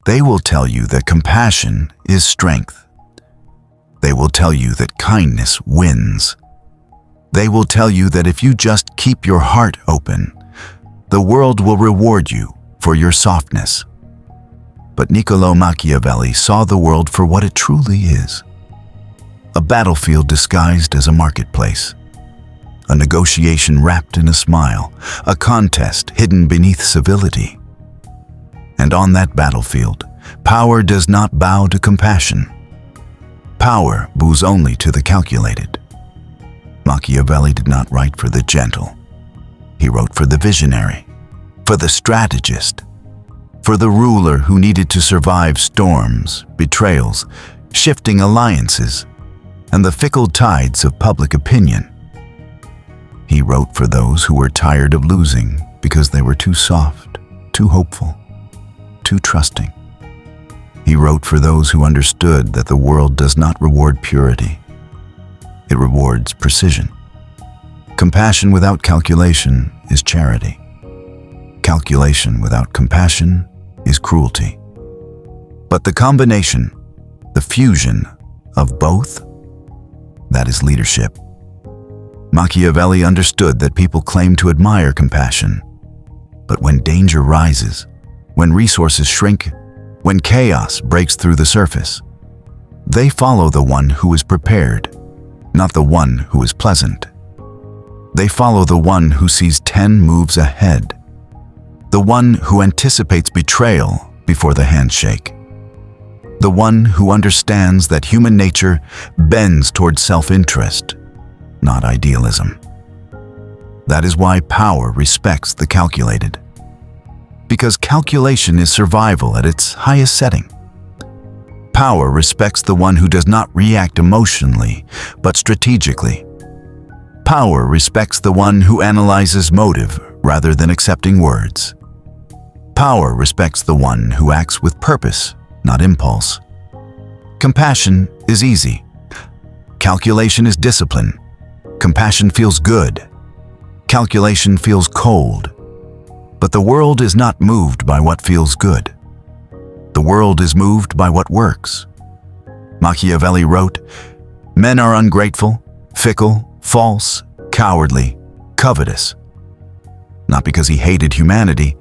They will tell you that compassion is strength. They will tell you that kindness wins. They will tell you that if you just keep your heart open, the world will reward you for your softness. But Niccolò Machiavelli saw the world for what it truly is: a battlefield disguised as a marketplace, a negotiation wrapped in a smile, a contest hidden beneath civility. And on that battlefield, power does not bow to compassion. Power bows only to the calculated. Machiavelli did not write for the gentle. He wrote for the visionary, for the strategist, for the ruler who needed to survive storms, betrayals, shifting alliances, and the fickle tides of public opinion. He wrote for those who were tired of losing because they were too soft, too hopeful, too trusting. He wrote for those who understood that the world does not reward purity. It rewards precision. Compassion without calculation is charity. Calculation without compassion is cruelty. But the combination, the fusion of both, that is leadership. Machiavelli understood that people claim to admire compassion, but when danger rises, when resources shrink, when chaos breaks through the surface, they follow the one who is prepared, not the one who is pleasant. They follow the one who sees 10 moves ahead, the one who anticipates betrayal before the handshake, the one who understands that human nature bends toward self-interest, not idealism. That is why power respects the calculated. Because calculation is survival at its highest setting. Power respects the one who does not react emotionally, but strategically. Power respects the one who analyzes motive rather than accepting words. Power respects the one who acts with purpose, not impulse. Compassion is easy. Calculation is discipline. Compassion feels good. Calculation feels cold. But the world is not moved by what feels good. The world is moved by what works. Machiavelli wrote, "Men are ungrateful, fickle, false, cowardly, covetous." Not because he hated humanity,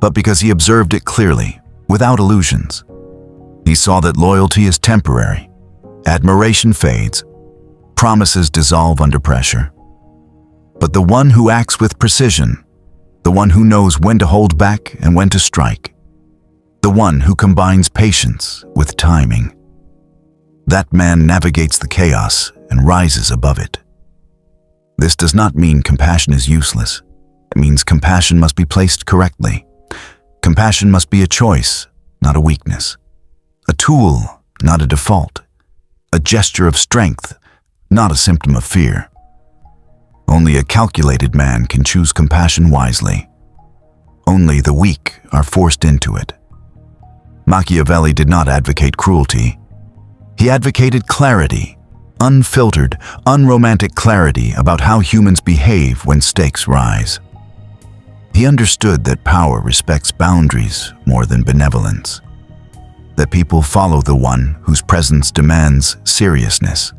but because he observed it clearly, without illusions. He saw that loyalty is temporary, admiration fades, promises dissolve under pressure. But the one who acts with precision, the one who knows when to hold back and when to strike, the one who combines patience with timing, that man navigates the chaos and rises above it. This does not mean compassion is useless. It means compassion must be placed correctly. Compassion must be a choice, not a weakness. A tool, not a default. A gesture of strength, not a symptom of fear. Only a calculated man can choose compassion wisely. Only the weak are forced into it. Machiavelli did not advocate cruelty. He advocated clarity, unfiltered, unromantic clarity about how humans behave when stakes rise. He understood that power respects boundaries more than benevolence, that people follow the one whose presence demands seriousness,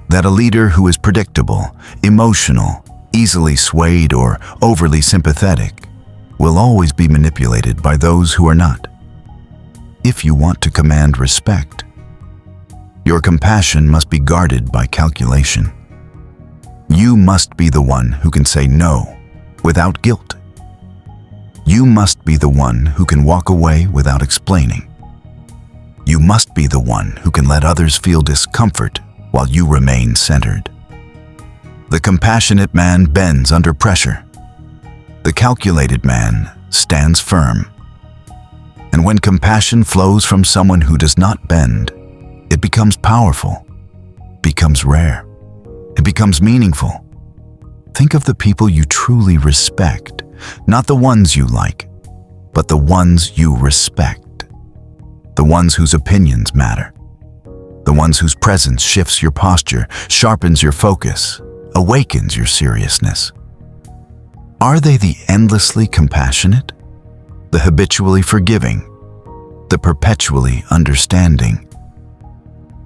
that a leader who is predictable, emotional, easily swayed, or overly sympathetic will always be manipulated by those who are not. If you want to command respect, your compassion must be guarded by calculation. You must be the one who can say no without guilt. You must be the one who can walk away without explaining. You must be the one who can let others feel discomfort while you remain centered. The compassionate man bends under pressure. The calculated man stands firm. And when compassion flows from someone who does not bend, it becomes powerful, becomes rare, it becomes meaningful. Think of the people you truly respect, not the ones you like, but the ones you respect. The ones whose opinions matter. The ones whose presence shifts your posture, sharpens your focus, awakens your seriousness. Are they the endlessly compassionate? The habitually forgiving? the perpetually understanding?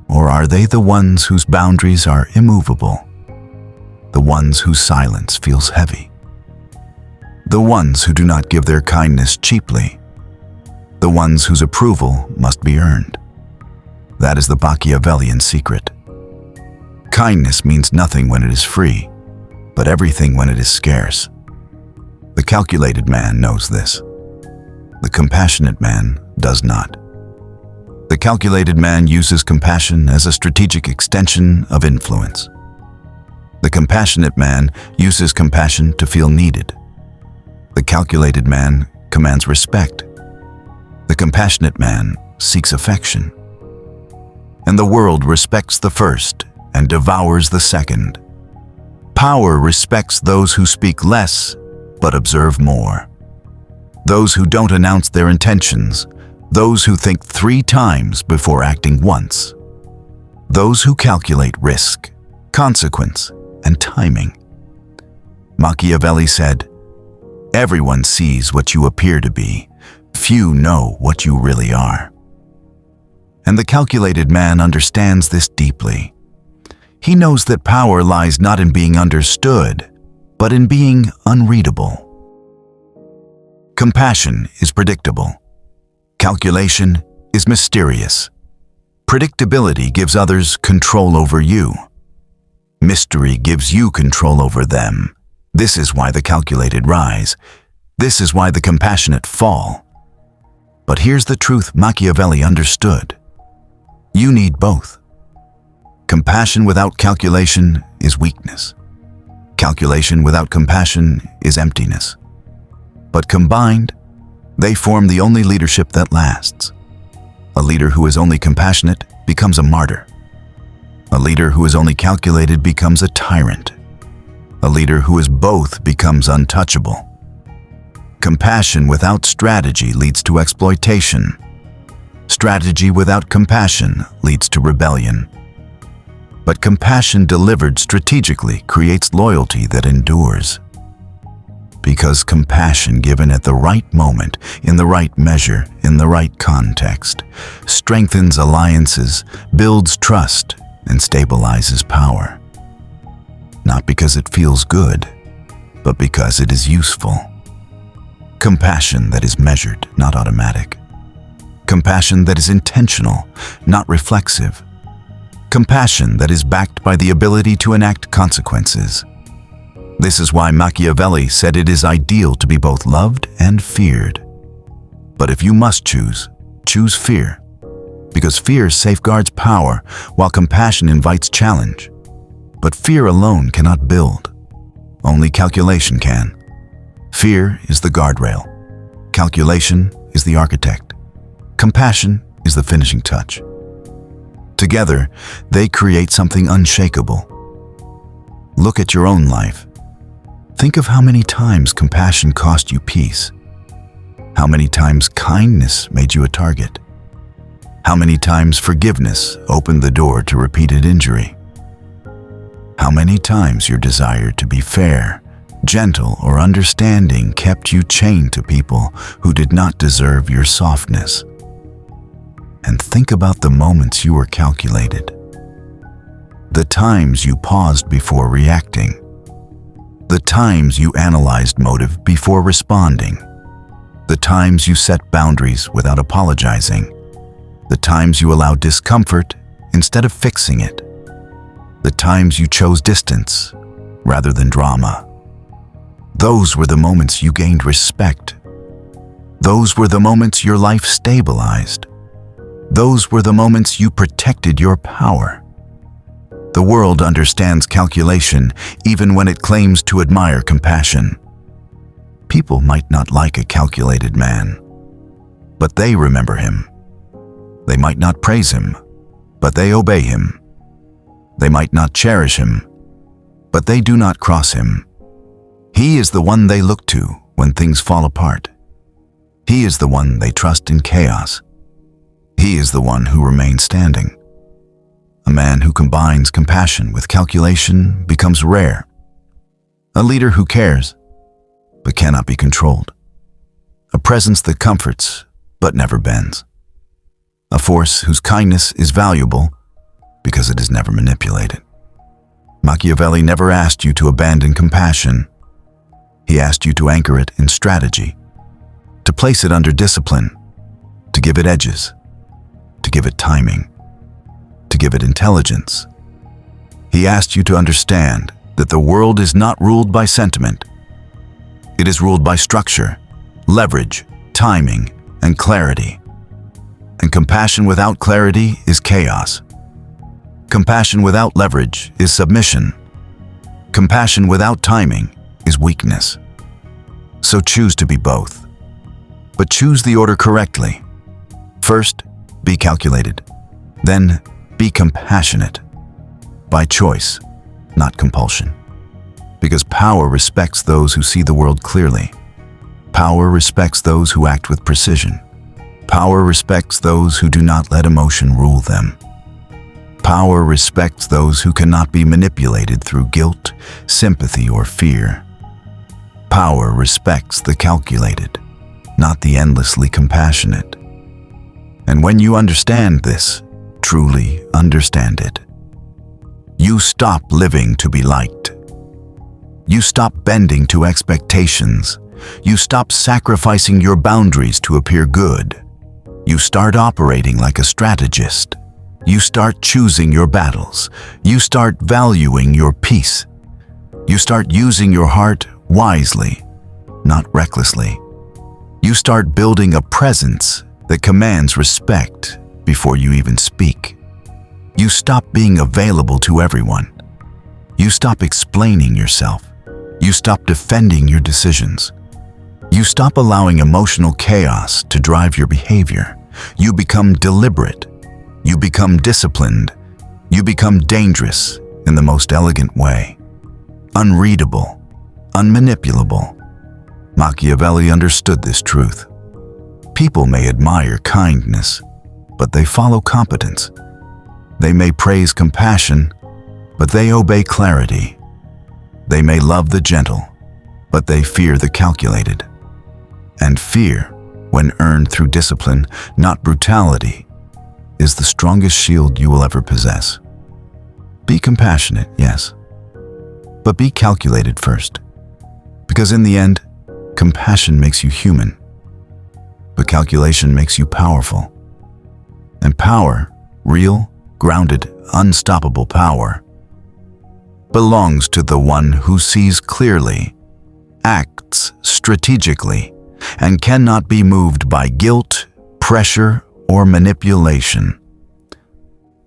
Or are they the ones whose boundaries are immovable, the ones whose silence feels heavy, the ones who do not give their kindness cheaply, the ones whose approval must be earned? That is the Machiavellian secret. Kindness means nothing when it is free, but everything when it is scarce. The calculated man knows this. The compassionate man does not. The calculated man uses compassion as a strategic extension of influence. The compassionate man uses compassion to feel needed. The calculated man commands respect. The compassionate man seeks affection. And the world respects the first and devours the second. Power respects those who speak less but observe more. Those who don't announce their intentions, those who think 3 times before acting once, those who calculate risk, consequence, and timing. Machiavelli said, "Everyone sees what you appear to be. Few know what you really are." And the calculated man understands this deeply. He knows that power lies not in being understood, but in being unreadable. Compassion is predictable. Calculation is mysterious. Predictability gives others control over you. Mystery gives you control over them. This is why the calculated rise. This is why the compassionate fall. But here's the truth Machiavelli understood. You need both. Compassion without calculation is weakness. Calculation without compassion is emptiness. But combined, they form the only leadership that lasts. A leader who is only compassionate becomes a martyr. A leader who is only calculated becomes a tyrant. A leader who is both becomes untouchable. Compassion without strategy leads to exploitation. Strategy without compassion leads to rebellion. But compassion delivered strategically creates loyalty that endures. Because compassion given at the right moment, in the right measure, in the right context, strengthens alliances, builds trust, and stabilizes power. Not because it feels good, but because it is useful. Compassion that is measured, not automatic. Compassion that is intentional, not reflexive. Compassion that is backed by the ability to enact consequences. This is why Machiavelli said it is ideal to be both loved and feared. But if you must choose, choose fear. Because fear safeguards power, while compassion invites challenge. But fear alone cannot build. Only calculation can. Fear is the guardrail. Calculation is the architect. Compassion is the finishing touch. Together, they create something unshakable. Look at your own life. Think of how many times compassion cost you peace. How many times kindness made you a target. How many times forgiveness opened the door to repeated injury. How many times your desire to be fair, gentle, or understanding kept you chained to people who did not deserve your softness. And think about the moments you were calculated. The times you paused before reacting. The times you analyzed motive before responding. The times you set boundaries without apologizing. The times you allowed discomfort instead of fixing it. The times you chose distance rather than drama. Those were the moments you gained respect. Those were the moments your life stabilized. Those were the moments you protected your power. The world understands calculation even when it claims to admire compassion. People might not like a calculated man, but they remember him. They might not praise him, but they obey him. They might not cherish him, but they do not cross him. He is the one they look to when things fall apart. He is the one they trust in chaos. He is the one who remains standing. A man who combines compassion with calculation becomes rare. A leader who cares, but cannot be controlled. A presence that comforts, but never bends. a force whose kindness is valuable because it is never manipulated. Machiavelli never asked you to abandon compassion. He asked you to anchor it in strategy, to place it under discipline, to give it edges, to give it timing, to give it intelligence. He asked you to understand that the world is not ruled by sentiment. It is ruled by structure, leverage, timing, and clarity. And compassion without clarity is chaos. Compassion without leverage is submission. Compassion without timing is weakness. So choose to be both. But choose the order correctly. First, be calculated. Then, be compassionate. By choice, not compulsion. Because power respects those who see the world clearly. Power respects those who act with precision. Power respects those who do not let emotion rule them. Power respects those who cannot be manipulated through guilt, sympathy, or fear. Power respects the calculated, not the endlessly compassionate. And when you understand this, truly understand it, you stop living to be liked. You stop bending to expectations. You stop sacrificing your boundaries to appear good. You start operating like a strategist. You start choosing your battles. You start valuing your peace. You start using your heart wisely, not recklessly. You start building a presence that commands respect before you even speak. You stop being available to everyone. You stop explaining yourself. You stop defending your decisions. You stop allowing emotional chaos to drive your behavior. You become deliberate. You become disciplined. You become dangerous in the most elegant way. Unreadable, unmanipulable. Machiavelli understood this truth. People may admire kindness, but they follow competence. They may praise compassion, but they obey clarity. They may love the gentle, but they fear the calculated. And fear, when earned through discipline, not brutality, is the strongest shield you will ever possess. Be compassionate, yes, but be calculated first. Because in the end, compassion makes you human, but calculation makes you powerful. And power, real, grounded, unstoppable power, belongs to the one who sees clearly, acts strategically, and cannot be moved by guilt, pressure, or manipulation.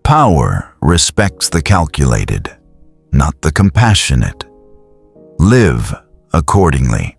Power respects the calculated, not the compassionate. Live accordingly.